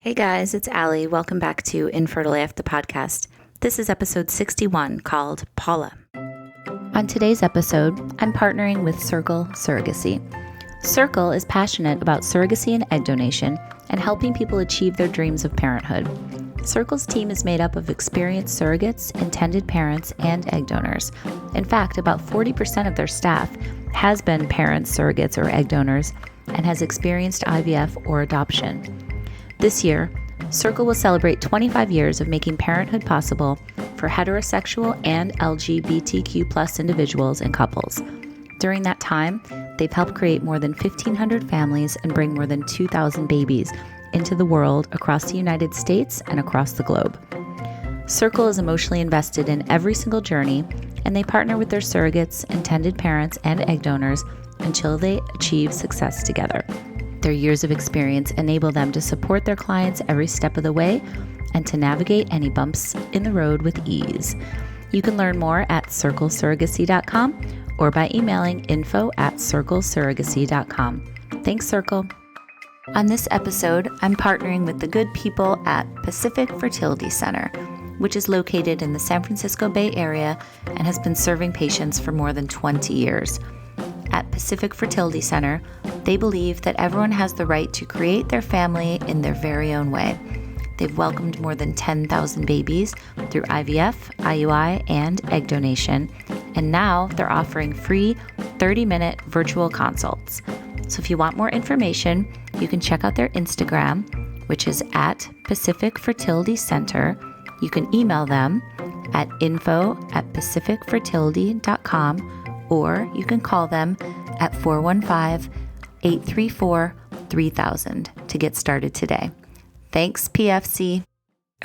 Hey guys, it's Allie. Welcome back to Infertile AF, the podcast. This is episode 61 called Paula. On today's episode, I'm partnering with Circle Surrogacy. Circle is passionate about surrogacy and egg donation and helping people achieve their dreams of parenthood. Circle's team is made up of experienced surrogates, intended parents, and egg donors. In fact, about 40% of their staff has been parents, surrogates, or egg donors and has experienced IVF or adoption. This year, Circle will celebrate 25 years of making parenthood possible for heterosexual and LGBTQ+ individuals and couples. During that time, they've helped create more than 1,500 families and bring more than 2,000 babies into the world across the United States and across the globe. Circle is emotionally invested in every single journey, and they partner with their surrogates, intended parents, and egg donors until they achieve success together. Their years of experience enable them to support their clients every step of the way and to navigate any bumps in the road with ease. You can learn more at circlesurrogacy.com or by emailing info@circlesurrogacy.com. Thanks, Circle. On this episode, I'm partnering with the good people at Pacific Fertility Center, which is located in the San Francisco Bay Area and has been serving patients for more than 20 years. At Pacific Fertility Center, they believe that everyone has the right to create their family in their very own way. They've welcomed more than 10,000 babies through IVF, IUI, and egg donation, and now they're offering free 30-minute virtual consults. So if you want more information, you can check out their Instagram, which is at Pacific Fertility Center. You can email them at info@pacificfertility.com, or you can call them at 415-834-3000 to get started today. Thanks, PFC.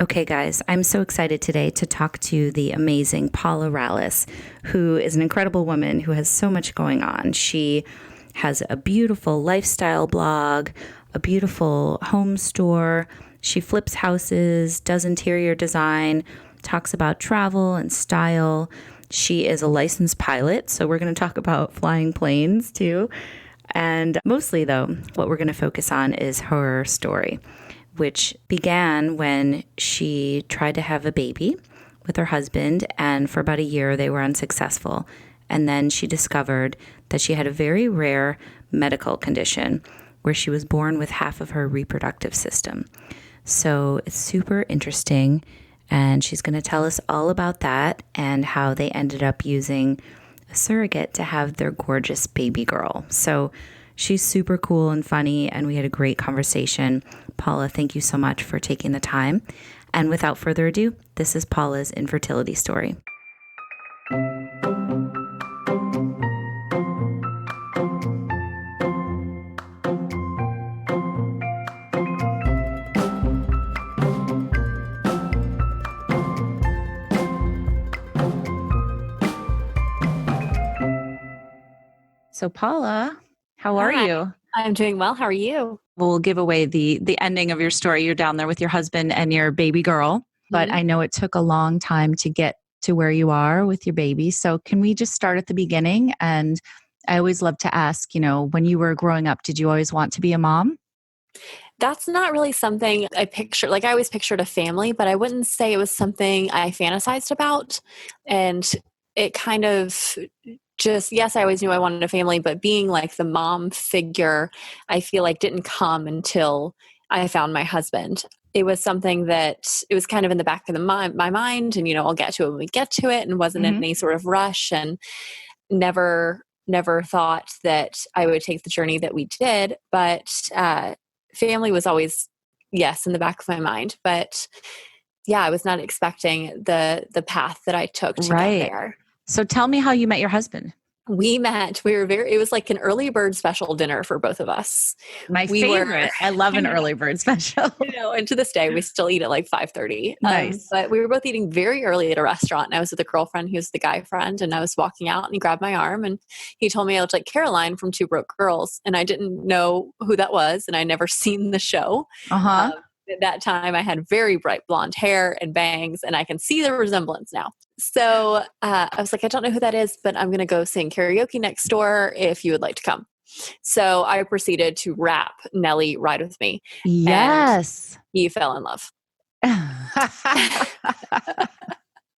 Okay, guys, I'm so excited today to talk to the amazing Paula Rallis, who is an incredible woman who has so much going on. She has a beautiful lifestyle blog, a beautiful home store. She flips houses, does interior design, talks about travel and style. She is a licensed pilot, so we're going to talk about flying planes too. And mostly, though, what we're going to focus on is her story, which began when she tried to have a baby with her husband, and for about a year they were unsuccessful. And then she discovered that she had a very rare medical condition where she was born with half of her reproductive system. So it's super interesting. And she's going to tell us all about that and how they ended up using a surrogate to have their gorgeous baby girl. So she's super cool and funny, and we had a great conversation. Paula, thank you so much for taking the time. And without further ado, this is Paula's infertility story. So Paula, how are you? I'm doing well. How are you? We'll give away the ending of your story. You're down there with your husband and your baby girl, but I know it took a long time to get to where you are with your baby. So can we just start at the beginning? And I always love to ask, when you were growing up, did you always want to be a mom? That's not really something I picture. Like, I always pictured a family, but I wouldn't say it was something I fantasized about. And it kind of yes, I always knew I wanted a family, but being like the mom figure, I feel like didn't come until I found my husband. It was something that it was kind of in the back of my mind, and, I'll get to it when we get to it, and wasn't in any sort of rush, and never thought that I would take the journey that we did. But family was always, yes, in the back of my mind. But yeah, I was not expecting the path that I took to get there. So tell me how you met your husband. It was like an early bird special dinner for both of us. My favorite. I love an early bird special. And to this day, we still eat at like 5:30. Nice. But we were both eating very early at a restaurant, and I was with a girlfriend who's the guy friend, and I was walking out, and he grabbed my arm, and he told me I looked like Caroline from Two Broke Girls, and I didn't know who that was, and I'd never seen the show. At that time, I had very bright blonde hair and bangs, and I can see the resemblance now. So I was like, I don't know who that is, but I'm going to go sing karaoke next door if you would like to come. So I proceeded to rap Nelly Ride With Me. Yes. And he fell in love.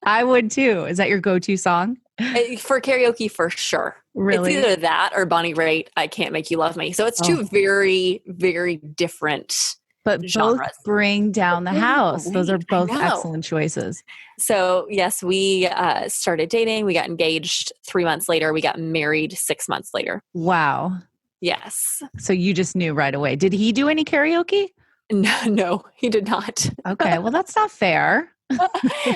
I would too. Is that your go-to song? For karaoke, for sure. Really? It's either that or Bonnie Raitt, I Can't Make You Love Me. So it's two very, very different but genres. Both bring down the house. Those are both I know. excellent choices. So yes, we started dating. We got engaged 3 months later. We got married 6 months later. Wow. Yes. So you just knew right away. Did he do any karaoke? No, he did not. Okay. Well, that's not fair.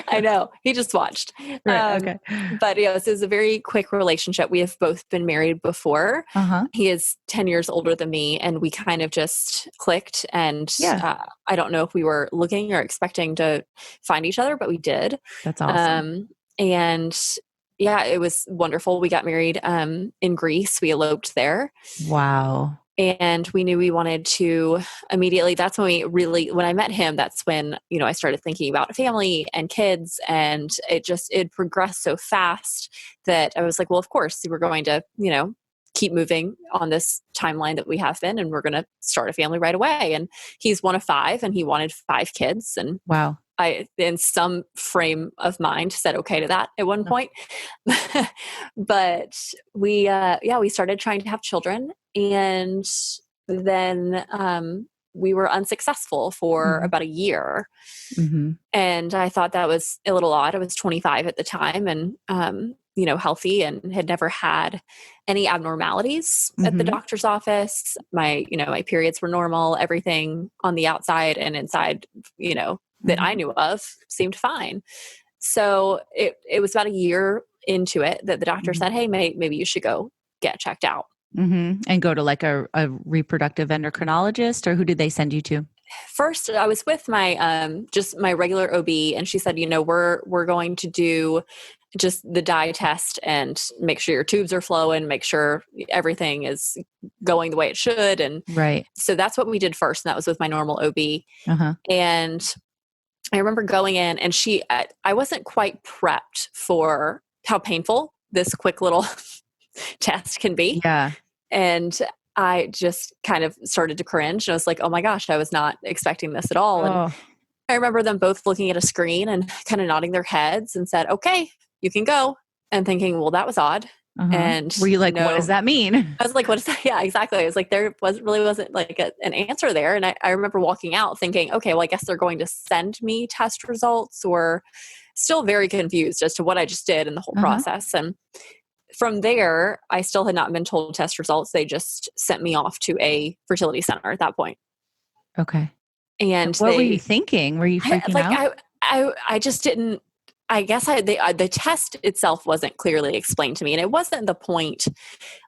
I know. He just watched. Right. Okay. But yes, it was a very quick relationship. We have both been married before. He is 10 years older than me, and we kind of just clicked. And I don't know if we were looking or expecting to find each other, but we did. That's awesome. And yeah, it was wonderful. We got married in Greece. We eloped there. Wow. And we knew we wanted to immediately, that's when I met him, that's when, I started thinking about family and kids, and it progressed so fast that I was like, well, of course we're going to, keep moving on this timeline that we have been, and we're going to start a family right away. And he's one of 5, and he wanted 5 kids. And wow. I, in some frame of mind, said okay to that at one point. But we started trying to have children, and then we were unsuccessful for about a year. And I thought that was a little odd. I was 25 at the time, and healthy, and had never had any abnormalities at the doctor's office. My periods were normal. Everything on the outside and inside, that I knew of seemed fine. So it was about a year into it that the doctor said, hey, maybe you should go get checked out. And go to like a reproductive endocrinologist, or who did they send you to? First, I was with my just my regular OB, and she said, we're going to do just the dye test and make sure your tubes are flowing, make sure everything is going the way it should. And so that's what we did first. And that was with my normal OB. And I remember going in, and I wasn't quite prepped for how painful this quick little test can be. Yeah. And I just kind of started to cringe. And I was like, oh my gosh, I was not expecting this at all. And I remember them both looking at a screen and kind of nodding their heads and said, okay, you can go. And thinking, well, that was odd. And were you like, what does that mean? I was like, what is that? Yeah, exactly. I was like, there wasn't like an answer there. And I remember walking out thinking, okay, well, I guess they're going to send me test results, or still very confused as to what I just did in the whole process. And from there, I still had not been told test results. They just sent me off to a fertility center at that point. Okay. And what were you thinking? Were you freaking out? I just didn't. I guess the test itself wasn't clearly explained to me. And it wasn't the point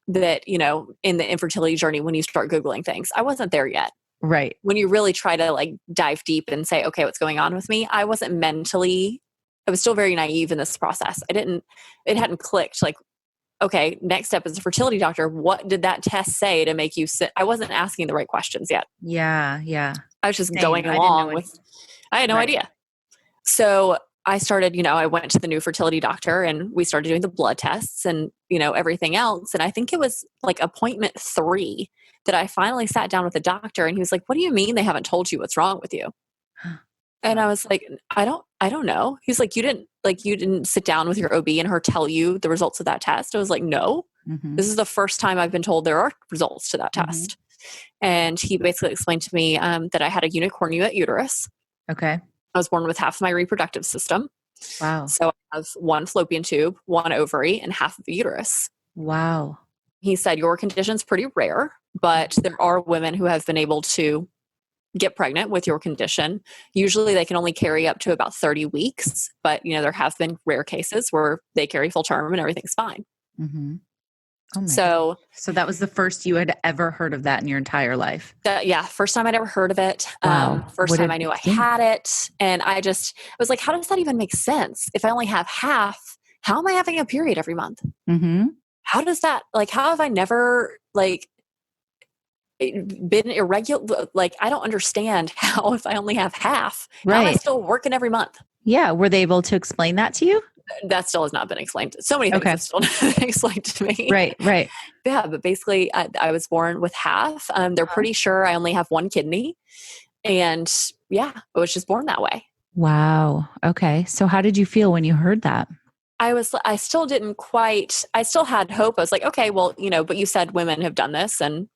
that, in the infertility journey, when you start Googling things, I wasn't there yet. Right. When you really try to like dive deep and say, okay, what's going on with me? I was still very naive in this process. It hadn't clicked like, okay, next step is a fertility doctor. What did that test say to make you sit? I wasn't asking the right questions yet. Yeah. Yeah. I was just going along with, I had no idea. So I started, I went to the new fertility doctor, and we started doing the blood tests and, everything else. And I think it was like appointment 3 that I finally sat down with the doctor, and he was like, what do you mean they haven't told you what's wrong with you? And I was like, I don't know. He's like, you didn't sit down with your OB and her tell you the results of that test? I was like, no, this is the first time I've been told there are results to that test. And he basically explained to me that I had a unicornuate uterus. Okay. I was born with half of my reproductive system. Wow. So I have one fallopian tube, one ovary, and half of the uterus. Wow. He said, your condition's pretty rare, but there are women who have been able to get pregnant with your condition. Usually they can only carry up to about 30 weeks, but there have been rare cases where they carry full term and everything's fine. Oh so that was the first you had ever heard of that in your entire life? First time I'd ever heard of it. Wow. First time I knew I had it. And I was like, how does that even make sense? If I only have half, how am I having a period every month? How does that, how have I never been irregular? I don't understand how, if I only have half, how am I still working every month? Yeah. Were they able to explain that to you? That still has not been explained. So many things Okay. have still not been explained to me. Right. Yeah, but basically I was born with half. They're pretty sure I only have one kidney. And yeah, I was just born that way. Wow. Okay. So how did you feel when you heard that? I still didn't quite, I still had hope. I was like, okay, well, but you said women have done this and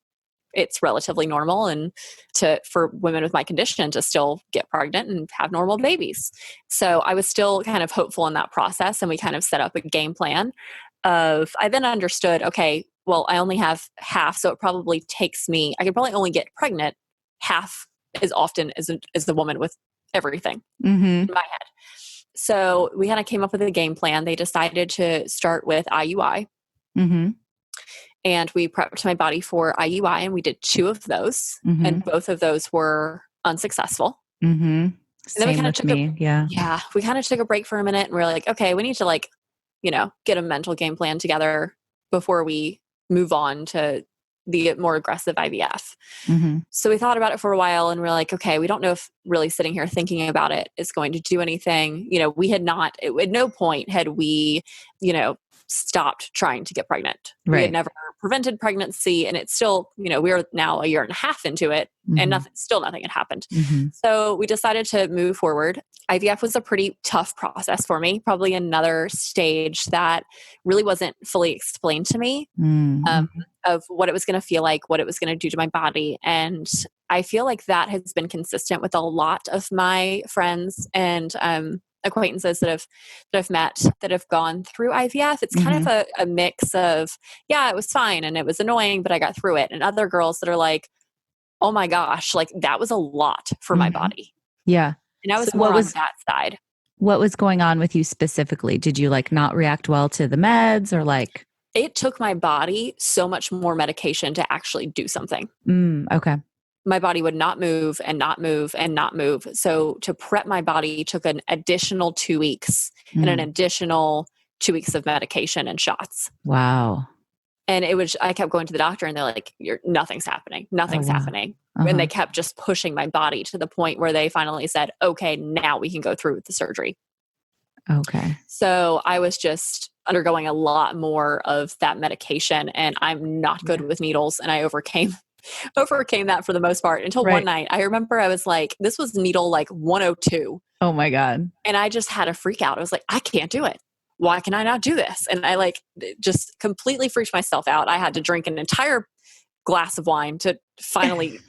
it's relatively normal, and for women with my condition to still get pregnant and have normal babies. So I was still kind of hopeful in that process. And we kind of set up a game plan I then understood, okay, well, I only have half. So it probably takes me, I could probably only get pregnant half as often as the woman with everything in my head. So we kind of came up with a game plan. They decided to start with IUI. And we prepped my body for IUI, and we did 2 of those, and both of those were unsuccessful. And then we kind of took we kind of took a break for a minute, and we were like, okay, we need to get a mental game plan together before we move on to the more aggressive IVF. So we thought about it for a while, and we're like, okay, we don't know if really sitting here thinking about it is going to do anything. We had not, at no point had we, stopped trying to get pregnant. We had never prevented pregnancy, and it's still, we are now a year and a half into it, and nothing had happened. So we decided to move forward. IVF was a pretty tough process for me, probably another stage that really wasn't fully explained to me, of what it was going to feel like, what it was going to do to my body. And I feel like that has been consistent with a lot of my friends and acquaintances that I've met that have gone through IVF. It's kind of a mix of, yeah, it was fine and it was annoying, but I got through it. And other girls that are like, oh my gosh, like that was a lot for my body. Yeah. And I was more on that side. What was going on with you specifically? Did you not react well to the meds, or It took my body so much more medication to actually do something. Okay. My body would not move and not move and not move. So to prep my body took an additional 2 weeks and an additional 2 weeks of medication and shots. Wow. And I kept going to the doctor, and they're like, nothing's happening. Nothing's happening. And they kept just pushing my body to the point where they finally said, okay, now we can go through with the surgery. Okay. So I was just undergoing a lot more of that medication, and I'm not good with needles. And I overcame that for the most part until one night. I remember I was like, this was needle 102. Oh my God. And I just had a freak out. I was like, I can't do it. Why can I not do this? And I just completely freaked myself out. I had to drink an entire glass of wine to finally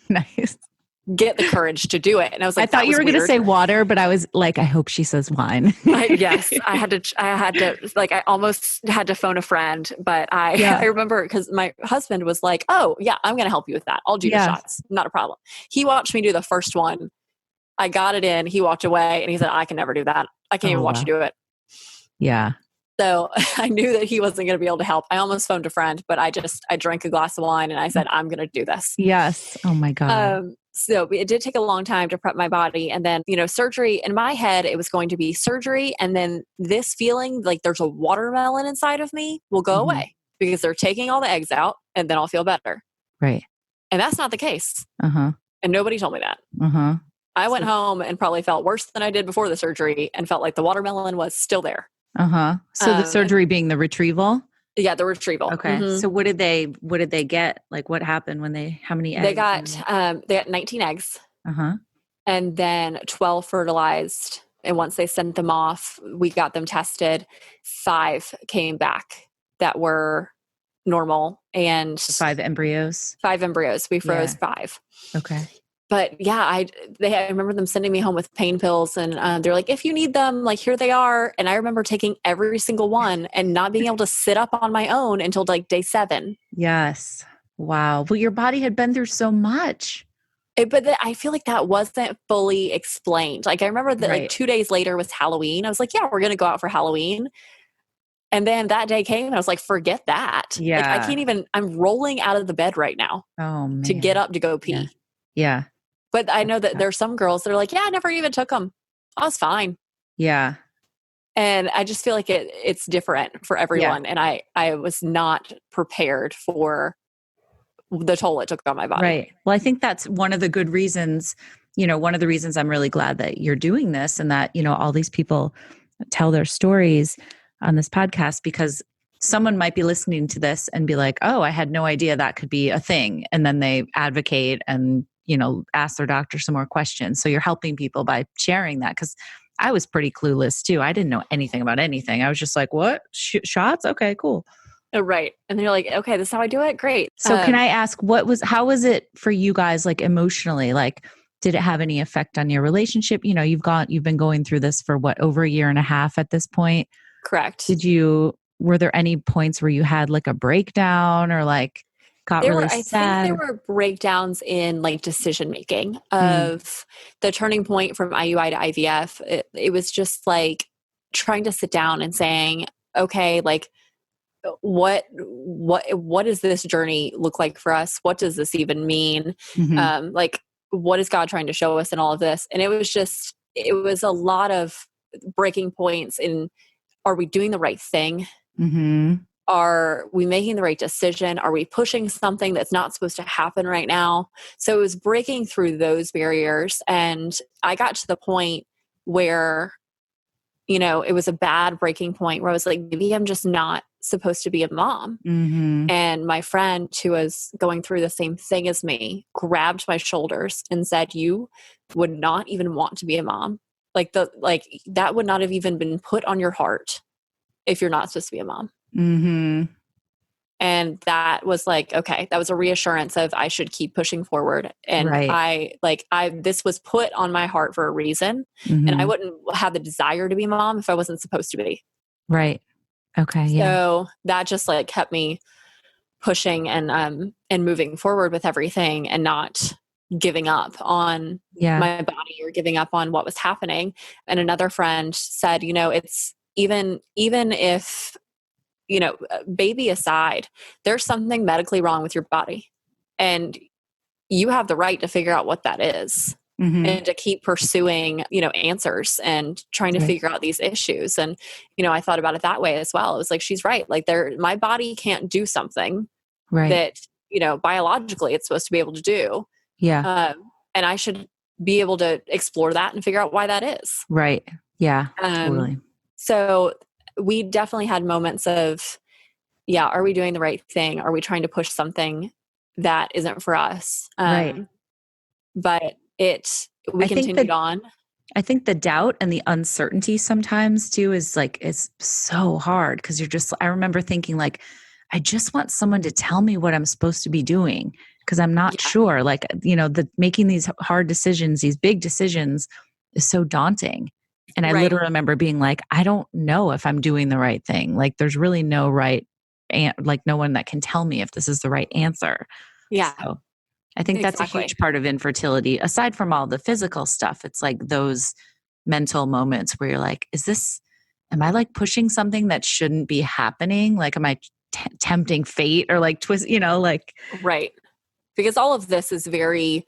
get the courage to do it. And I was like, I thought you were going to say water, but I was like, I hope she says wine. Yes, I had to, I almost had to phone a friend, but I remember because my husband was like, oh yeah, I'm going to help you with that. I'll do the shots. Not a problem. He watched me do the first one. I got it in, he walked away, and he said, I can never do that. I can't even watch you do it. Yeah. So I knew that he wasn't going to be able to help. I almost phoned a friend, but I drank a glass of wine and I said, I'm going to do this. Yes. Oh my God. So it did take a long time to prep my body. And then, surgery in my head, it was going to be surgery. And then this feeling like there's a watermelon inside of me will go away because they're taking all the eggs out and then I'll feel better. Right. And that's not the case. And nobody told me that. I went home and probably felt worse than I did before the surgery and felt like the watermelon was still there. So the surgery being the retrieval? Yeah, the retrieval. Okay. So what did they get? What happened how many eggs? They got 19 eggs. And then 12 fertilized. And once they sent them off, we got them tested. 5 came back that were normal, and 5 embryos. 5 embryos. We froze 5. Okay. But yeah, I remember them sending me home with pain pills, and they're like, if you need them, here they are. And I remember taking every single one and not being able to sit up on my own until day 7. Yes. Wow. Well, your body had been through so much. But I feel like that wasn't fully explained. I remember that 2 days later was Halloween. I was like, yeah, we're going to go out for Halloween. And then that day came and I was like, forget that. Yeah. I can't even, I'm rolling out of the bed right now to get up to go pee. Yeah. But I know that there's some girls that are like, yeah, I never even took them. I was fine. Yeah. And I just feel like it's different for everyone. Yeah. And I was not prepared for the toll it took on my body. Right. Well, I think that's one of the good reasons, one of the reasons I'm really glad that you're doing this and that, all these people tell their stories. on this podcast because someone might be listening to this and be like, oh, I had no idea that could be a thing. And then they advocate and, ask their doctor some more questions. So you're helping people by sharing that. Cause I was pretty clueless too. I didn't know anything about anything. I was just like, what? Shots? Okay, cool. Oh, right. And then you're like, okay, this is how I do it. Great. So can I ask, how was it for you guys, like emotionally? Like, did it have any effect on your relationship? You've been going through this for over a year and a half at this point. Correct. Were there any points where you had like a breakdown or like got really sad? I think there were breakdowns in like decision making of the turning point from IUI to IVF. It was just like trying to sit down and saying, okay, like what does this journey look like for us? What does this even mean? Like, what is God trying to show us in all of this? And it was a lot of breaking points in, are we doing the right thing? Are we making the right decision? Are we pushing something that's not supposed to happen right now? So it was breaking through those barriers. And I got to the point where, it was a bad breaking point where I was like, maybe I'm just not supposed to be a mom. And my friend who was going through the same thing as me grabbed my shoulders and said, you would not even want to be a mom. Like that would not have even been put on your heart if you're not supposed to be a mom. And that was like, okay, that was a reassurance of I should keep pushing forward. And this was put on my heart for a reason. And I wouldn't have the desire to be a mom if I wasn't supposed to be. Right. Okay. Yeah. So that just like kept me pushing and moving forward with everything and not giving up on my body or giving up on what was happening. And another friend said, it's even if, baby aside, there's something medically wrong with your body and you have the right to figure out what that is. And to keep pursuing, answers and trying to figure out these issues. And, I thought about it that way as well. It was like, she's right. Like my body can't do something that, biologically it's supposed to be able to do. Yeah. And I should be able to explore that and figure out why that is. Right. Yeah. Totally. So we definitely had moments of, are we doing the right thing? Are we trying to push something that isn't for us? Right. But we continued on. I think the doubt and the uncertainty sometimes too is so hard because I remember thinking like, I just want someone to tell me what I'm supposed to be doing because I'm not sure. Like, making these hard decisions, these big decisions is so daunting. And I literally remember being like, I don't know if I'm doing the right thing. Like there's really no right, no one that can tell me if this is the right answer. Yeah. So I think that's a huge part of infertility. Aside from all the physical stuff, it's like those mental moments where you're like, am I like pushing something that shouldn't be happening? Like, am I tempting fate or like twist, Right. Because all of this is very,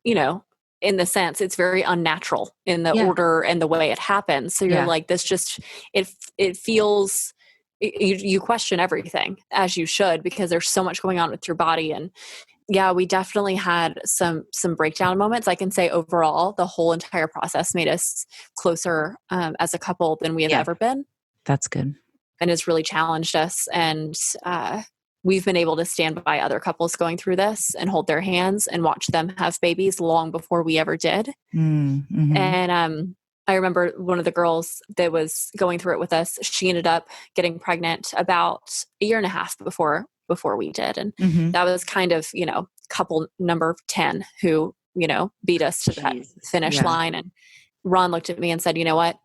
in the sense, it's very unnatural in the order and the way it happens. So you're like, this just, it feels, you question everything as you should, because there's so much going on with your body. And we definitely had some breakdown moments. I can say overall, the whole entire process made us closer as a couple than we have ever been. That's good. And has really challenged us. And we've been able to stand by other couples going through this and hold their hands and watch them have babies long before we ever did. And I remember one of the girls that was going through it with us, she ended up getting pregnant about a year and a half before we did. And that was kind of, couple number 10 who, beat us to that finish line. And Ron looked at me and said, you know what?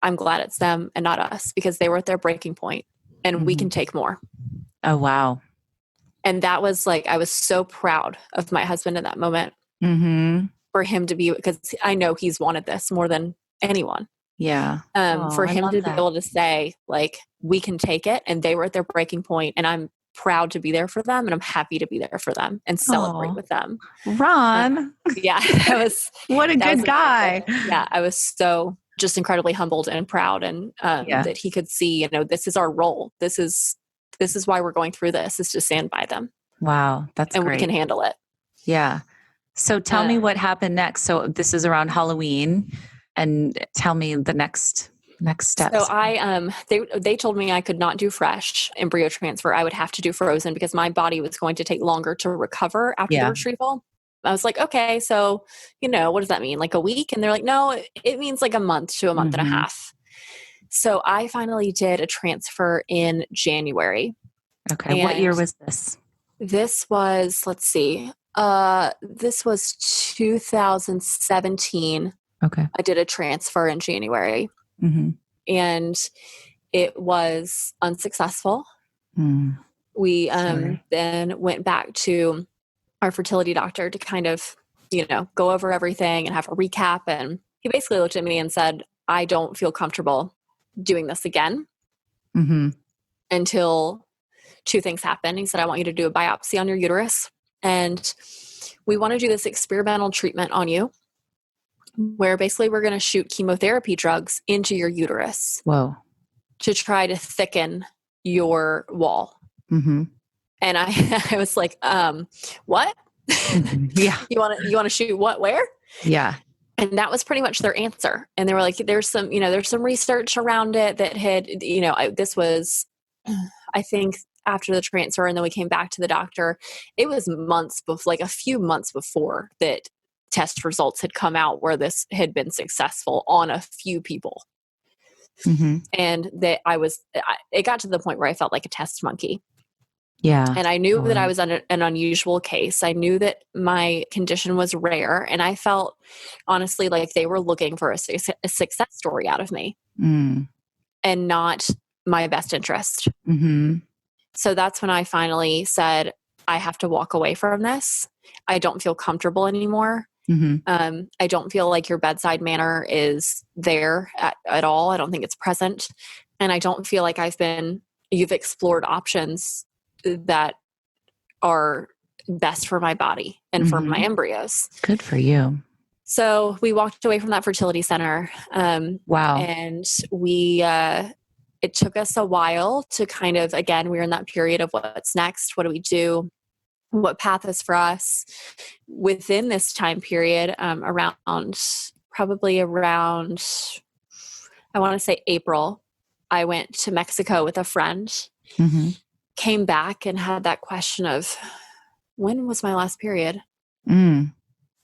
I'm glad it's them and not us, because they were at their breaking point and we can take more. Oh, wow. And that was like, I was so proud of my husband in that moment for him to be, because I know he's wanted this more than anyone. Yeah. For him to be able to say like, we can take it. And they were at their breaking point and I'm proud to be there for them. And I'm happy to be there for them and celebrate with them. Ron. That was, what a good guy. I was so just incredibly humbled and proud. And that he could see, this is our role. This is why we're going through this, is to stand by them. Wow. That's and great. We can handle it. Yeah. So tell me what happened next. So this is around Halloween, and tell me the next Next So steps. they told me I could not do fresh embryo transfer. I would have to do frozen because my body was going to take longer to recover after the Yeah. retrieval. I was like, okay, so, what does that mean? Like a week? And they're like, no, it means like a month to a month and a half. So I finally did a transfer in January. Okay. What year was this? This was, let's see, this was 2017. Okay. I did a transfer in January. And it was unsuccessful. We then went back to our fertility doctor to kind of, go over everything and have a recap. And he basically looked at me and said, I don't feel comfortable doing this again until two things happen. He said, I want you to do a biopsy on your uterus. And we want to do this experimental treatment on you where basically we're going to shoot chemotherapy drugs into your uterus. Whoa. To try to thicken your wall. And I was like, what? Yeah. You want to shoot what, where? Yeah. And that was pretty much their answer. And they were like, there's some research around it that had, this was, I think after the transfer, and then we came back to the doctor, it was months before, like a few months before that test results had come out where this had been successful on a few people. And that it got to the point where I felt like a test monkey. Yeah. And I knew that I was an unusual case. I knew that my condition was rare. And I felt honestly like they were looking for a success story out of me and not my best interest. So that's when I finally said, I have to walk away from this. I don't feel comfortable anymore. I don't feel like your bedside manner is there at all. I don't think it's present. And I don't feel like you've explored options that are best for my body and for my embryos. Good for you. So we walked away from that fertility center. Wow. And it took us a while to kind of, again, we were in that period of what's next? What do we do? What path is for us? Within this time period, probably around, I want to say April, I went to Mexico with a friend, came back and had that question of, when was my last period? And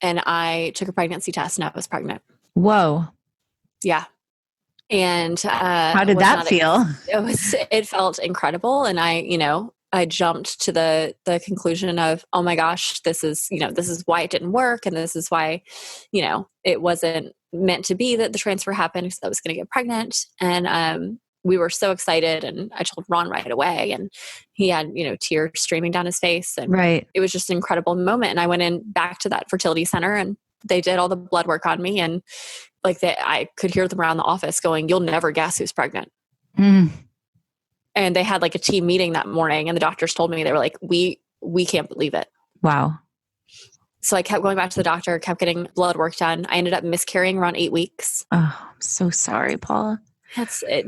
I took a pregnancy test and I was pregnant. Whoa. Yeah. And how did that feel? It felt incredible. And I jumped to the conclusion of, oh my gosh, this is why it didn't work. And this is why, it wasn't meant to be that the transfer happened because I was going to get pregnant. And we were so excited. And I told Ron right away. And he had, tears streaming down his face. And it was just an incredible moment. And I went back to that fertility center and they did all the blood work on me. And I could hear them around the office going, you'll never guess who's pregnant. And they had like a team meeting that morning and the doctors told me, they were like, we can't believe it. Wow. So I kept going back to the doctor, kept getting blood work done. I ended up miscarrying around 8 weeks. Oh, I'm so sorry, Paula. It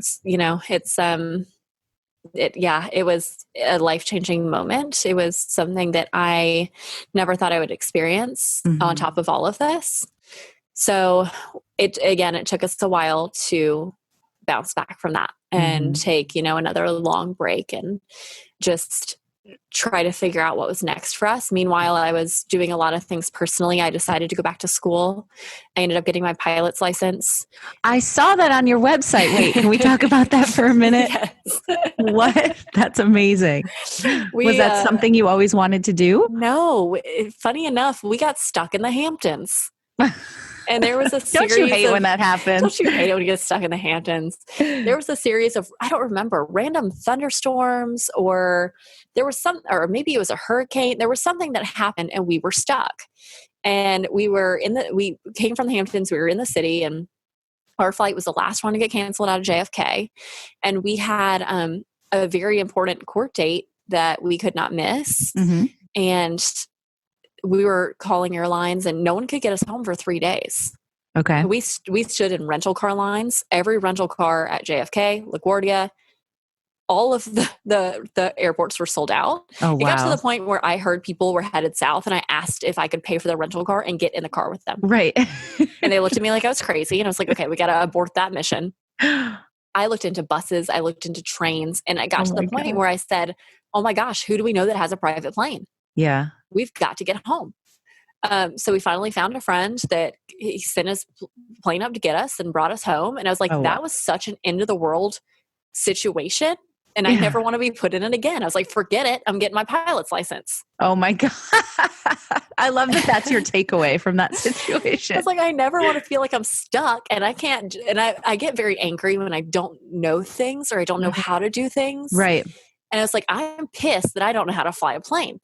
was a life-changing moment. It was something that I never thought I would experience on top of all of this. So it took us a while to bounce back from that and take, another long break and just try to figure out what was next for us. Meanwhile, I was doing a lot of things personally. I decided to go back to school. I ended up getting my pilot's license. I saw that on your website. Wait, can we talk about that for a minute? Yes. What? That's amazing. Was that something you always wanted to do? No. Funny enough, we got stuck in the Hamptons. And there was a series Don't you hate when that happens? Don't you hate it when you get stuck in the Hamptons? There was a series of, I don't remember, random thunderstorms or maybe it was a hurricane. There was something that happened and we were stuck. And we came from the Hamptons. We were in the city and our flight was the last one to get canceled out of JFK. And we had a very important court date that we could not miss. And we were calling airlines and no one could get us home for 3 days. Okay. We stood in rental car lines, every rental car at JFK, LaGuardia, all of the airports were sold out. Oh, wow. It got to the point where I heard people were headed south and I asked if I could pay for the rental car and get in the car with them. Right. And they looked at me like I was crazy. And I was like, okay, we got to abort that mission. I looked into buses, I looked into trains, and I got to the point God. where I said, oh my gosh, who do we know that has a private plane? Yeah. We've got to get home. So we finally found a friend that he sent his plane up to get us and brought us home. And I was like, Oh, wow. that was such an end of the world situation. And I Yeah. never want to be put in it again. I was like, forget it. I'm getting my pilot's license. Oh my God. I love that that's your takeaway from that situation. I was like, I never want to feel like I'm stuck, and I can't, and I get very angry when I don't know things or I don't know how to do things. Right. And I was like, I'm pissed that I don't know how to fly a plane.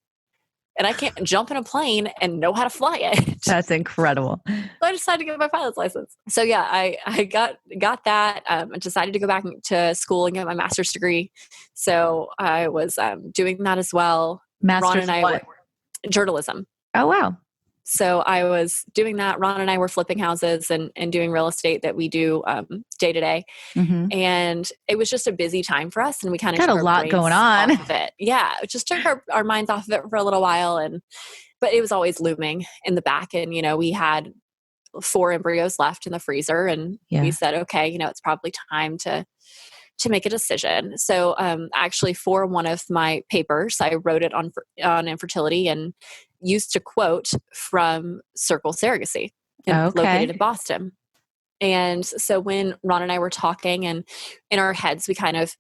And I can't jump in a plane and know how to fly it. That's incredible. So I decided to get my pilot's license. So yeah, I got that. I decided to go back to school and get my master's degree. So I was doing that as well. Master's Ron and I what? were journalism. Oh, wow. So I was doing that. Ron and I were flipping houses and doing real estate that we do day to day. And it was just a busy time for us. And we kind of got took a lot going on. off of it. Yeah. It just took our minds off of it for a little while. But it was always looming in the back. And, we had 4 embryos left in the freezer. And we said, okay, it's probably time to make a decision. So actually for one of my papers, I wrote it on infertility and used a quote from Circle Surrogacy located in Boston. And so when Ron and I were talking and in our heads, we kind of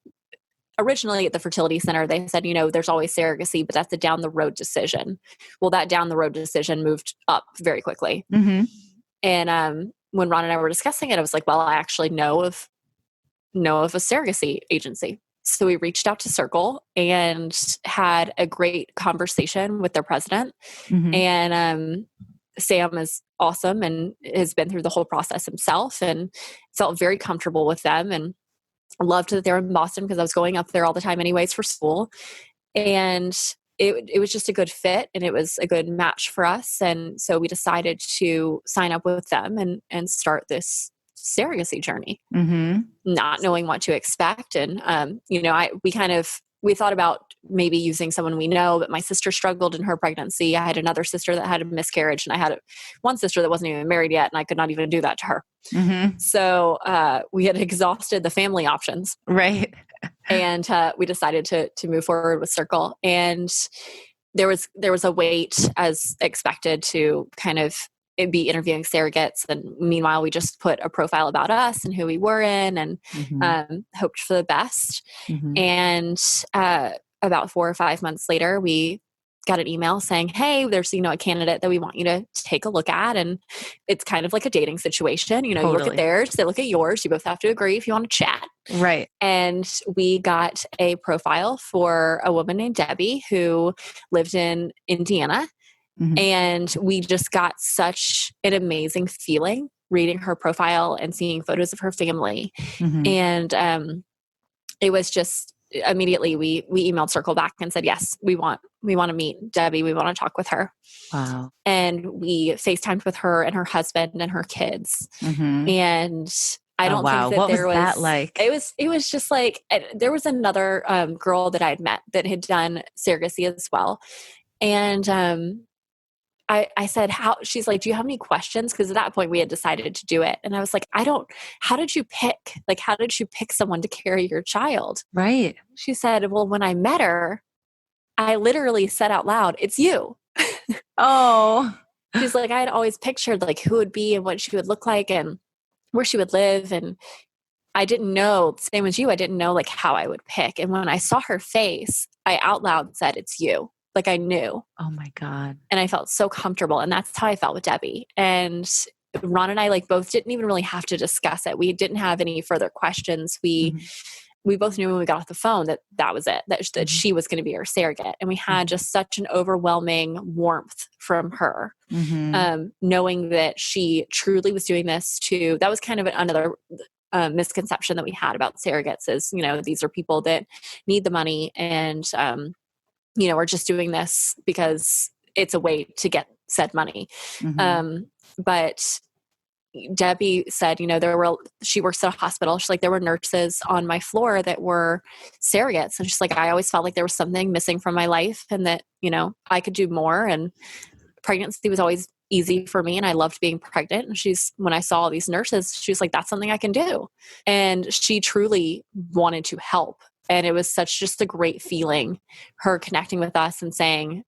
originally at the fertility center, they said, there's always surrogacy, but that's a down the road decision. Well, that down the road decision moved up very quickly. And when Ron and I were discussing it, I was like, well, I actually know of a surrogacy agency. So we reached out to Circle and had a great conversation with their president. And Sam is awesome and has been through the whole process himself and felt very comfortable with them, and loved that they're in Boston because I was going up there all the time anyways for school. And it was just a good fit and it was a good match for us. And so we decided to sign up with them and start this surrogacy journey, not knowing what to expect. And, we thought about maybe using someone we know, but my sister struggled in her pregnancy. I had another sister that had a miscarriage, and I had one sister that wasn't even married yet, and I could not even do that to her. So we had exhausted the family options. Right. And we decided to move forward with Circle. And there was a wait as expected to kind of be interviewing surrogates. And meanwhile, we just put a profile about us and who we were in and hoped for the best. And about 4 or 5 months later, we got an email saying, hey, there's, a candidate that we want you to take a look at. And it's kind of like a dating situation. You look at theirs, they look at yours. You both have to agree if you want to chat. Right. And we got a profile for a woman named Debbie who lived in Indiana. And we just got such an amazing feeling reading her profile and seeing photos of her family. And it was just immediately we emailed Circle back and said, yes, we want to meet Debbie. We want to talk with her. Wow. And we FaceTimed with her and her husband and her kids. And I don't think that what there was that like? It was just like, there was another girl that I had met that had done surrogacy as well. And I said, she's like, do you have any questions? Because at that point we had decided to do it. And I was like, how did you pick someone to carry your child? Right. She said, well, when I met her, I literally said out loud, it's you. Oh. She's like, I had always pictured like who would be and what she would look like and where she would live. And I didn't know, same as you, I didn't know like how I would pick. And when I saw her face, I out loud said, it's you. Like I knew. Oh my God. And I felt so comfortable. And that's how I felt with Debbie. And Ron and I like both didn't even really have to discuss it. We didn't have any further questions. We both knew when we got off the phone that was it, that she was going to be our surrogate. And we had just such an overwhelming warmth from her, knowing that she truly was doing this that was kind of another misconception that we had about surrogates is, these are people that need the money and, we're just doing this because it's a way to get said money. But Debbie said, she works at a hospital. She's like, there were nurses on my floor that were surrogates. And she's like, I always felt like there was something missing from my life and that, I could do more. And pregnancy was always easy for me and I loved being pregnant. And when I saw all these nurses, she was like, that's something I can do. And she truly wanted to help. And it was such just a great feeling, her connecting with us and saying,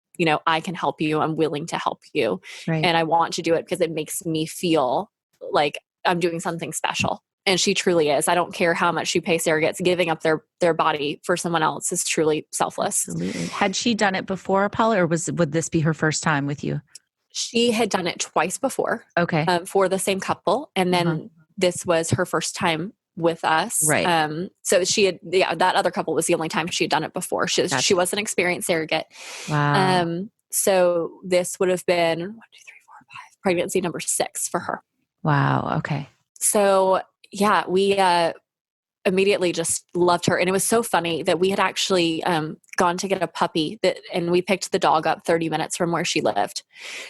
I can help you. I'm willing to help you. Right. And I want to do it because it makes me feel like I'm doing something special. And she truly is. I don't care how much you pay surrogates. Giving up their body for someone else is truly selfless. Absolutely. Had she done it before, Paula, or would this be her first time with you? She had done it twice before. Okay. For the same couple. And then this was her first time with us. Right. So that other couple was the only time she had done it before. She was an experienced surrogate. Wow. So this would have been 1, 2, 3, 4, 5, pregnancy number 6 for her. Wow. Okay. So yeah, we immediately just loved her. And it was so funny that we had actually gone to get a puppy and we picked the dog up 30 minutes from where she lived.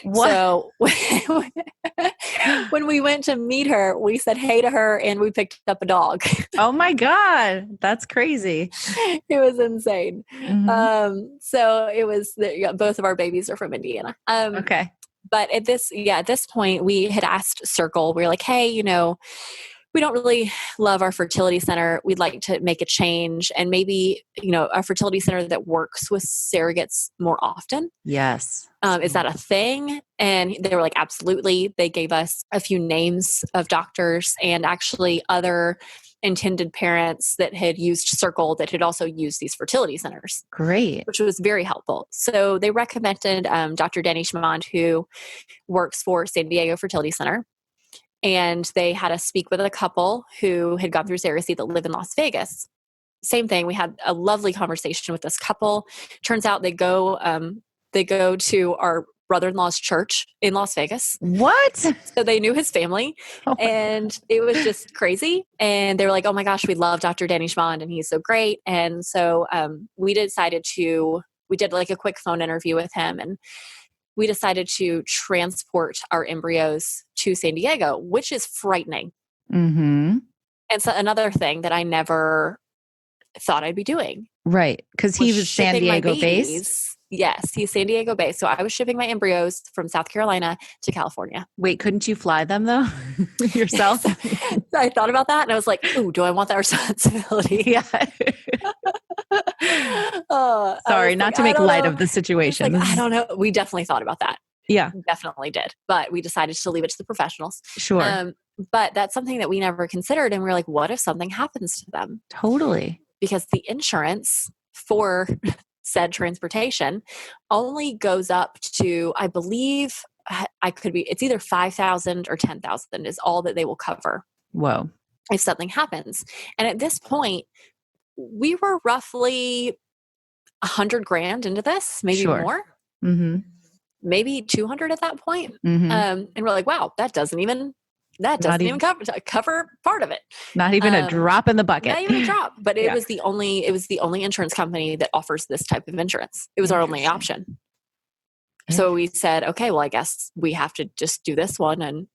What? So when we went to meet her, we said hey to her and we picked up a dog. Oh my God. That's crazy. It was insane. Mm-hmm. So it was, both of our babies are from Indiana. Okay. But at this point we had asked Circle, we were like, hey, we don't really love our fertility center. We'd like to make a change and maybe, a fertility center that works with surrogates more often. Yes. Is that a thing? And they were like, absolutely. They gave us a few names of doctors and actually other intended parents that had used Circle that had also used these fertility centers. Great. Which was very helpful. So they recommended Dr. Danny Schmond, who works for San Diego Fertility Center. And they had us speak with a couple who had gone through surrogacy that live in Las Vegas. Same thing. We had a lovely conversation with this couple. Turns out they go to our brother-in-law's church in Las Vegas. What? So they knew his family. And it was just crazy. And they were like, oh my gosh, we love Dr. Danny Schmond and he's so great. And so we did like a quick phone interview with him and we decided to transport our embryos to San Diego, which is frightening. Mm-hmm. And so another thing that I never thought I'd be doing. Right. Because he was San Diego based. Yes, he's San Diego based. So I was shipping my embryos from South Carolina to California. Wait, couldn't you fly them though yourself? I thought about that and I was like, ooh, do I want that responsibility? Yeah. Sorry, not to make light of the situation. I don't know. We definitely thought about that. Yeah. We definitely did. But we decided to leave it to the professionals. Sure. But that's something that we never considered. And we're like, what if something happens to them? Totally. Because the insurance for said transportation only goes up to, I believe, it's either 5,000 or 10,000 is all that they will cover. Whoa. If something happens. And at this point, we were roughly $100,000 into this, maybe more, maybe 200 at that point. And we're like, wow, that doesn't even cover part of it. Not even a drop in the bucket. Not even a drop. But it was the only insurance company that offers this type of insurance. It was our only option. So we said, okay, well, I guess we have to just do this one and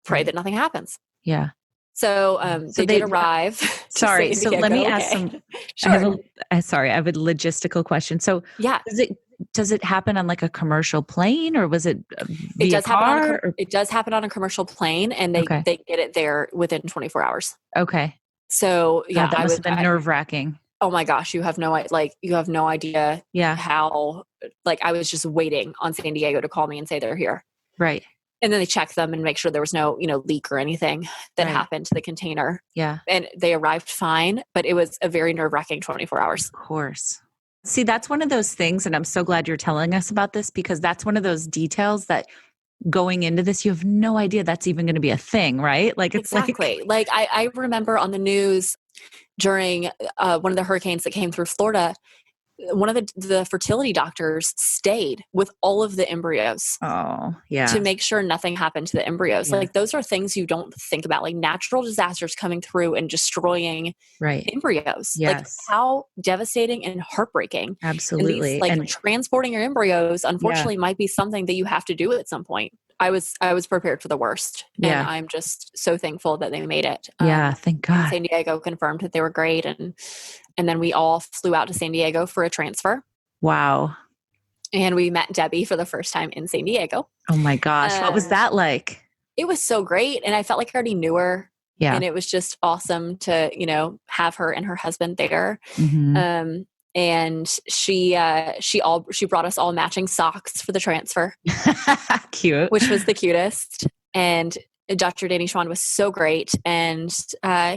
pray that nothing happens. Yeah. So, they did arrive. Sorry. So let me ask some. Sure. I have a logistical question. So yeah, does it happen on like a commercial plane or was it via it does car? It does happen on a commercial plane and they get it there within 24 hours. Okay. So yeah, that must have been nerve wracking. Oh my gosh. You have no idea how, I was just waiting on San Diego to call me and say they're here. Right. And then they checked them and make sure there was no, leak or anything that happened to the container. Yeah. And they arrived fine, but it was a very nerve-wracking 24 hours. Of course. See, that's one of those things, and I'm so glad you're telling us about this because that's one of those details that going into this, you have no idea that's even going to be a thing, right? Like it's exactly. Like I remember on the news during one of the hurricanes that came through Florida, one of the fertility doctors stayed with all of the embryos. Oh, yeah. To make sure nothing happened to the embryos. Yeah. Like those are things you don't think about, like natural disasters coming through and destroying embryos. Yes. Like how devastating and heartbreaking. Absolutely. And transporting your embryos, unfortunately, might be something that you have to do at some point. I was prepared for the worst. And I'm just so thankful that they made it. Yeah, thank God. San Diego confirmed that they were great. And then we all flew out to San Diego for a transfer. Wow. and we met Debbie for the first time in San Diego. Oh my gosh. What was that like? It was so great. And I felt like I already knew her. Yeah. And it was just awesome to, have her and her husband there. Mm-hmm. And she brought us all matching socks for the transfer. Cute. Which was the cutest. And Dr. Danny Schwan was so great. And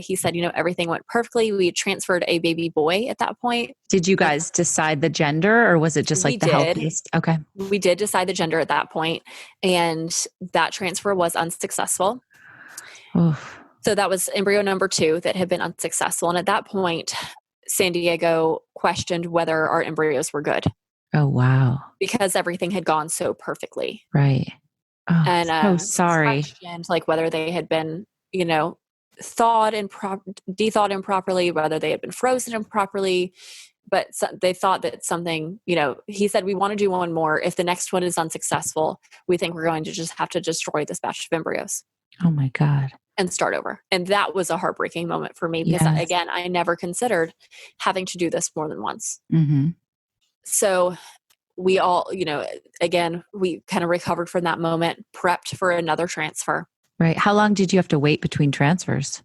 he said, everything went perfectly. We transferred a baby boy at that point. Did you guys decide the gender, or was it just like the healthiest? Okay. We did decide the gender at that point, and that transfer was unsuccessful. Oof. So that was embryo number 2 that had been unsuccessful. And at that point, San Diego questioned whether our embryos were good. Oh, wow. Because everything had gone so perfectly. Right. Oh, and so sorry. Questioned like whether they had been, thawed dethawed improperly, whether they had been frozen improperly. But they thought that something, he said, we want to do one more. If the next one is unsuccessful, we think we're going to just have to destroy this batch of embryos. Oh my God. And start over. And that was a heartbreaking moment for me because, again, I never considered having to do this more than once. Mm-hmm. So we all, again, we kind of recovered from that moment, prepped for another transfer. Right. How long did you have to wait between transfers?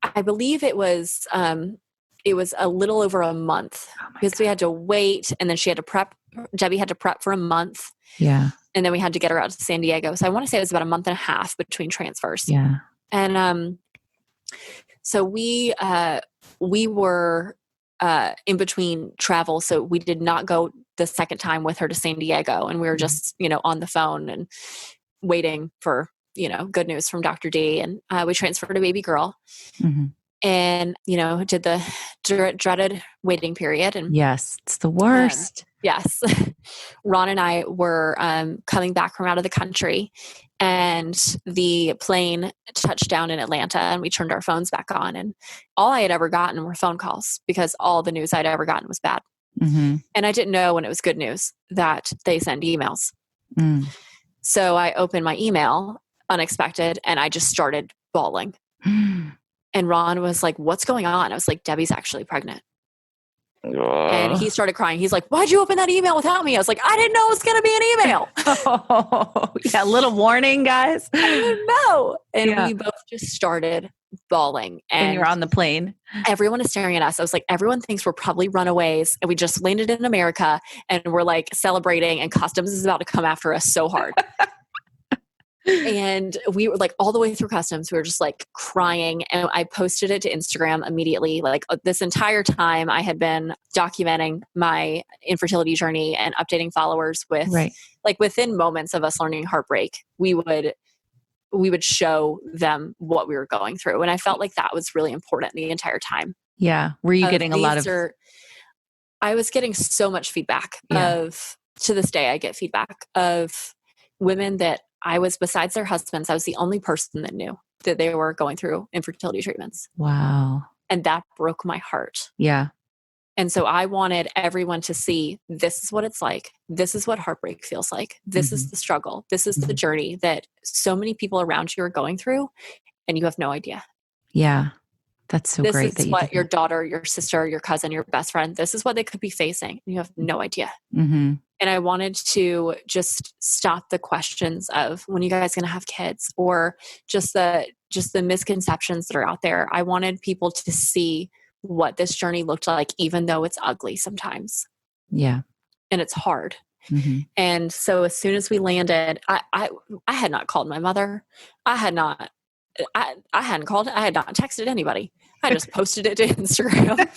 I believe it was a little over a month because we had to wait, and then Debbie had to prep for a month. Yeah. And then we had to get her out to San Diego. So I want to say it was about a month and a half between transfers. Yeah. And so we were in between travel. So we did not go the second time with her to San Diego. And we were just, on the phone and waiting for, good news from Dr. D. And we transferred a baby girl. Mm-hmm. And, did the dreaded waiting period. And yes, it's the worst. Yes. Ron and I were coming back from out of the country, and the plane touched down in Atlanta, and we turned our phones back on. And all I had ever gotten were phone calls because all the news I'd ever gotten was bad. Mm-hmm. And I didn't know when it was good news that they send emails. Mm. So I opened my email, unexpected, and I just started bawling. And Ron was like, "What's going on?" I was like, "Debbie's actually pregnant." And he started crying. He's like, "Why'd you open that email without me?" I was like, "I didn't know it was going to be an email." Oh, yeah, a little warning, guys. I didn't know. And we both just started bawling. And you're on the plane. Everyone is staring at us. I was like, everyone thinks we're probably runaways, and we just landed in America, and we're like celebrating, and customs is about to come after us so hard. And we were like all the way through customs, we were just like crying. And I posted it to Instagram immediately. Like this entire time I had been documenting my infertility journey and updating followers with like within moments of us learning heartbreak, we would show them what we were going through. And I felt like that was really important the entire time. Yeah. Were you getting a lot of... I was getting so much feedback to this day, I get feedback of women that I was, besides their husbands, I was the only person that knew that they were going through infertility treatments. Wow. And that broke my heart. Yeah. And so I wanted everyone to see, this is what it's like. This is what heartbreak feels like. This is the struggle. This is the journey that so many people around you are going through, and you have no idea. Yeah. That's so great. This is what your daughter, your sister, your cousin, your best friend, this is what they could be facing. And you have no idea. Mm-hmm. And I wanted to just stop the questions of, when are you guys going to have kids, or just the misconceptions that are out there. I wanted people to see what this journey looked like, even though it's ugly sometimes. Yeah. And it's hard. Mm-hmm. And so as soon as we landed, I had not called my mother. I hadn't called. I had not texted anybody. I just posted it to Instagram.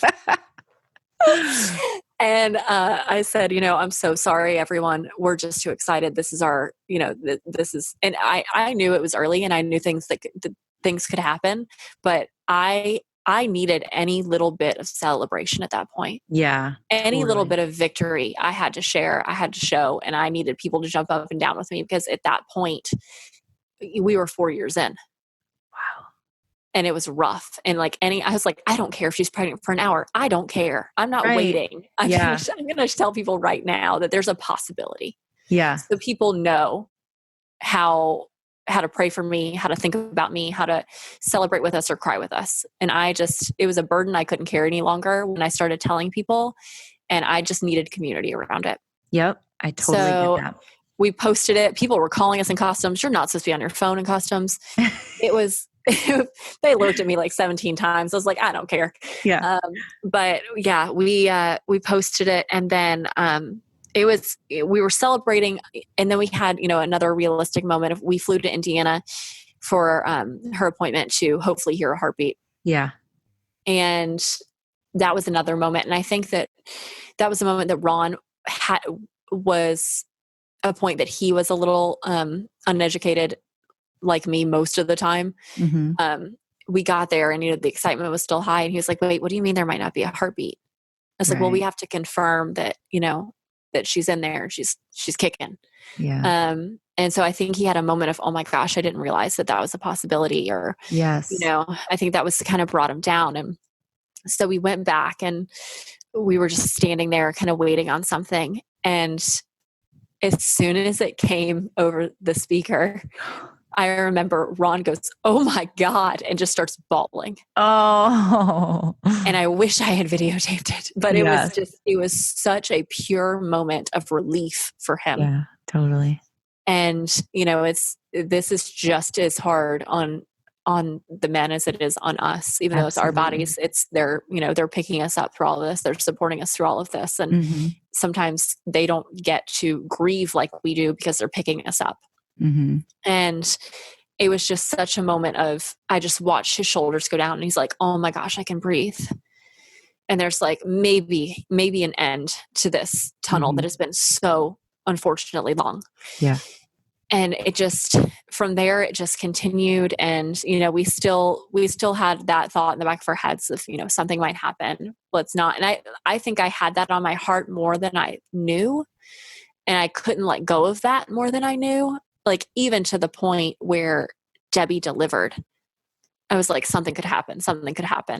And I said, I'm so sorry, everyone. We're just too excited. This is our, this is, and I knew it was early, and I knew things could happen, but I needed any little bit of celebration at that point. Yeah. Any little bit of victory I had to share, I had to show, and I needed people to jump up and down with me, because at that point we were 4 years in. Wow. And it was rough. And I was like, I don't care if she's pregnant for an hour. I don't care. I'm not waiting. I'm going to tell people right now that there's a possibility. Yeah. So people know how to pray for me, how to think about me, how to celebrate with us or cry with us. And it was a burden I couldn't carry any longer when I started telling people, and I just needed community around it. Yep. I totally get So that. we posted it. People were calling us in costumes. You're not supposed to be on your phone in costumes. It was, they looked at me like 17 times. I was like, I don't care. Yeah. But yeah, we posted it, and then, we were celebrating, and then we had, another realistic moment of, we flew to Indiana for, her appointment to hopefully hear a heartbeat. Yeah. And that was another moment. And I think that was a moment that Ron was a point that he was a little uneducated like me most of the time. Mm-hmm. We got there and, the excitement was still high. And he was like, wait, what do you mean there might not be a heartbeat? I was like, well, we have to confirm that, that she's in there. She's kicking. Yeah. And so I think he had a moment of, oh my gosh, I didn't realize that was a possibility. Or, Yes. I think that was kind of brought him down. And so we went back and we were just standing there kind of waiting on something. And as soon as it came over the speaker, I remember Ron goes, oh my God, and just starts bawling. Oh. And I wish I had videotaped it, but it was such a pure moment of relief for him. Yeah, totally. And, this is just as hard on the men as it is on us, even though it's our bodies. They're picking us up through all of this. They're supporting us through all of this. And sometimes they don't get to grieve like we do because they're picking us up. Mm-hmm. And it was just such a moment of, I just watched his shoulders go down and he's like, oh my gosh, I can breathe. And there's like, maybe an end to this tunnel that has been so unfortunately long. Yeah. And it just, from there, it just continued. And, we still had that thought in the back of our heads of, something might happen. Well, it's not. And I think I had that on my heart more than I knew. And I couldn't let go of that more than I knew. Like, even to the point where Debbie delivered, I was like, something could happen.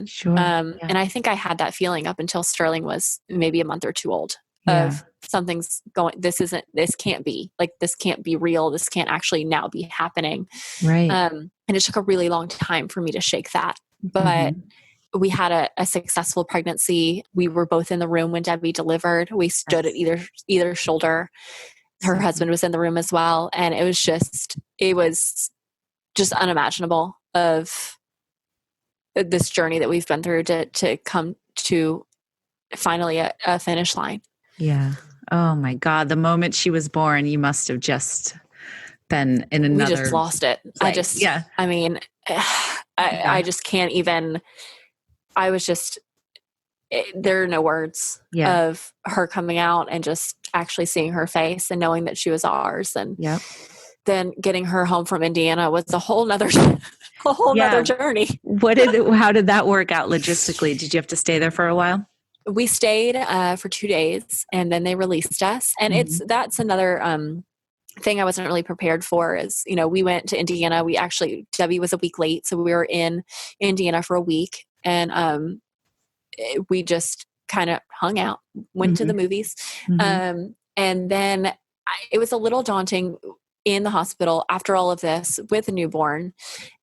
Sure. And I think I had that feeling up until Sterling was maybe a month or two old. Of something's going, this can't be real. This can't actually now be happening. Right. And it took a really long time for me to shake that, but we had a successful pregnancy. We were both in the room when Debbie delivered. We stood at either shoulder. Her husband was in the room as well. And it was just unimaginable of this journey that we've been through to come to finally a finish line. Yeah. Oh my God. The moment she was born, you must have just been in another. We just lost it. Place. I mean, I just can't even, there are no words of her coming out and just actually seeing her face and knowing that she was ours. And then getting her home from Indiana was a whole nother journey. How did that work out logistically? Did you have to stay there for a while? We stayed for 2 days and then they released us. And that's another thing I wasn't really prepared for is, we went to Indiana. Debbie was a week late. So we were in Indiana for a week and we just kind of hung out, went to the movies. And then it was a little daunting in the hospital after all of this with a newborn.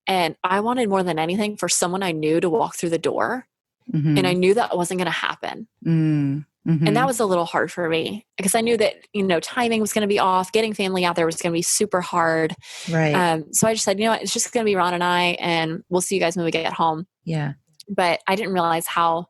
And I wanted more than anything for someone I knew to walk through the door. And I knew that wasn't going to happen. And that was a little hard for me because I knew that, timing was going to be off. Getting family out there was going to be super hard. Right. So I just said, it's just going to be Ron and I, and we'll see you guys when we get home. Yeah. But I didn't realize how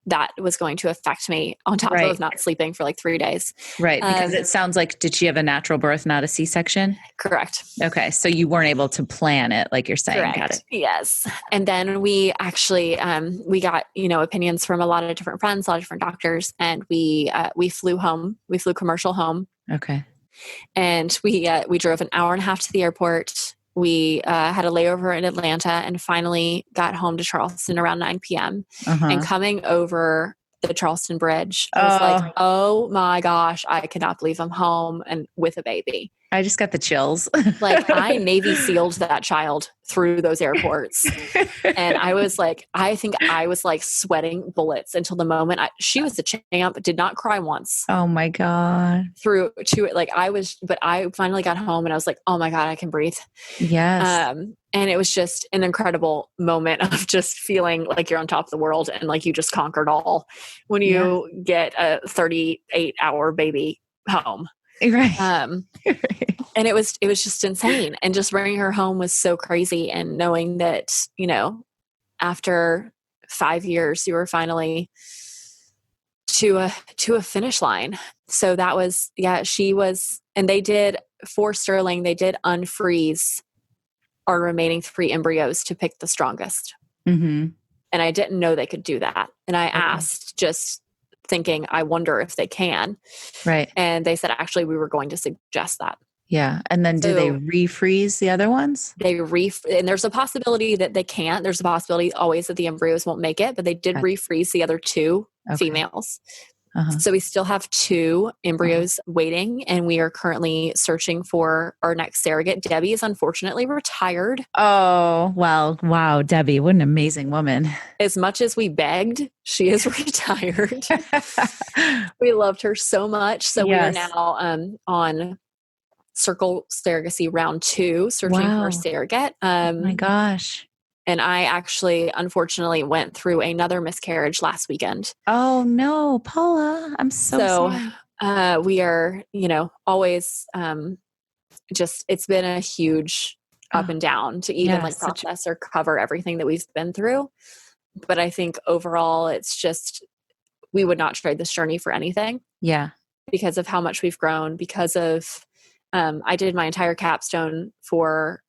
that was going to affect me on top of not sleeping for like 3 days. Right. Because it sounds like, did she have a natural birth, not a C-section? Correct. Okay. So you weren't able to plan it like you're saying. Correct. Got it. Yes. And then we actually, we got, opinions from a lot of different friends, a lot of different doctors, and we flew home. We flew commercial home. Okay. And we drove an hour and a half to the airport. We had a layover in Atlanta and finally got home to Charleston around 9 p.m. And coming over the Charleston Bridge, I was like, oh my gosh, I cannot believe I'm home and with a baby. I just got the chills. Like I Navy SEALed that child through those airports. And I was like, I think I was like sweating bullets until the moment she was the champ, did not cry once. Oh my God. Through to it. Like but I finally got home and I was like, oh my God, I can breathe. Yes. And it was just an incredible moment of just feeling like you're on top of the world and like you just conquered all when you get a 38-hour baby home. Right. And it was just insane. And just bringing her home was so crazy. And knowing that, after 5 years, you were finally to a finish line. So that was, she was, and they did for Sterling, they did unfreeze our remaining 3 embryos to pick the strongest. Mm-hmm. And I didn't know they could do that. And I asked, just thinking, I wonder if they can. Right. And they said, actually, we were going to suggest that. Yeah. And then do they refreeze the other ones? And there's a possibility that they can't. There's a possibility always that the embryos won't make it, but they did refreeze the other 2 females. So we still have 2 embryos waiting, and we are currently searching for our next surrogate. Debbie is unfortunately retired. Oh, well, wow. Debbie, what an amazing woman. As much as we begged, she is retired. We loved her so much. So we are now on Circle Surrogacy round 2, searching for a surrogate. Oh my gosh. And I actually, unfortunately, went through another miscarriage last weekend. Oh no, Paula, I'm so sorry. We are, always it's been a huge up and down to even process or cover everything that we've been through. But I think overall, it's just, we would not trade this journey for anything. Yeah. Because of how much we've grown, because of, I did my entire capstone for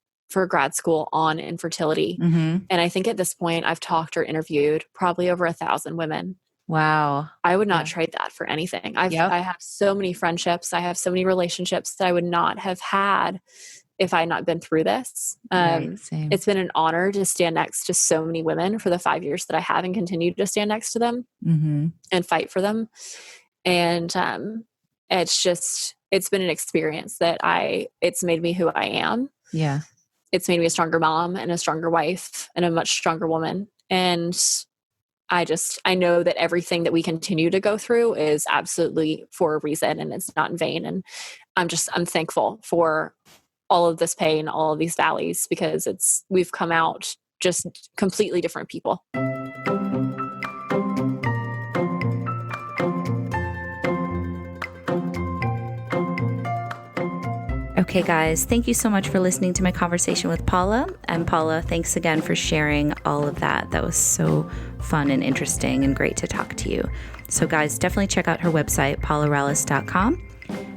grad school on infertility. Mm-hmm. And I think at this point I've talked or interviewed probably over 1,000 women. Wow. I would not trade that for anything. I have so many friendships. I have so many relationships that I would not have had if I had not been through this. It's been an honor to stand next to so many women for the 5 years that I have and continue to stand next to them and fight for them. And it's been an experience that it's made me who I am. Yeah. It's made me a stronger mom and a stronger wife and a much stronger woman. And I know that everything that we continue to go through is absolutely for a reason, and it's not in vain. And I'm thankful for all of this pain, all of these valleys, because we've come out just completely different people. Okay, guys, thank you so much for listening to my conversation with Paula. And Paula, thanks again for sharing all of that. That was so fun and interesting and great to talk to you. So guys, definitely check out her website, paularallis.com.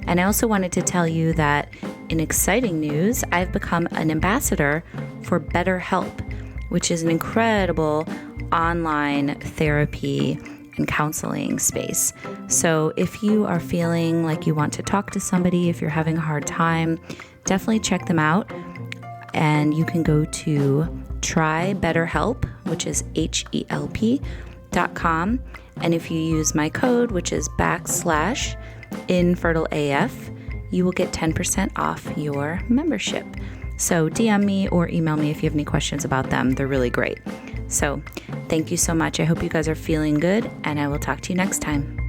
And I also wanted to tell you that in exciting news, I've become an ambassador for BetterHelp, which is an incredible online therapy and counseling space. So if you are feeling like you want to talk to somebody, if you're having a hard time, definitely check them out. And you can go to Try BetterHelp, which is HELP.com. And if you use my code, which is /Infertile AF, you will get 10% off your membership. So DM me or email me if you have any questions about them. They're really great. So thank you so much. I hope you guys are feeling good, and I will talk to you next time.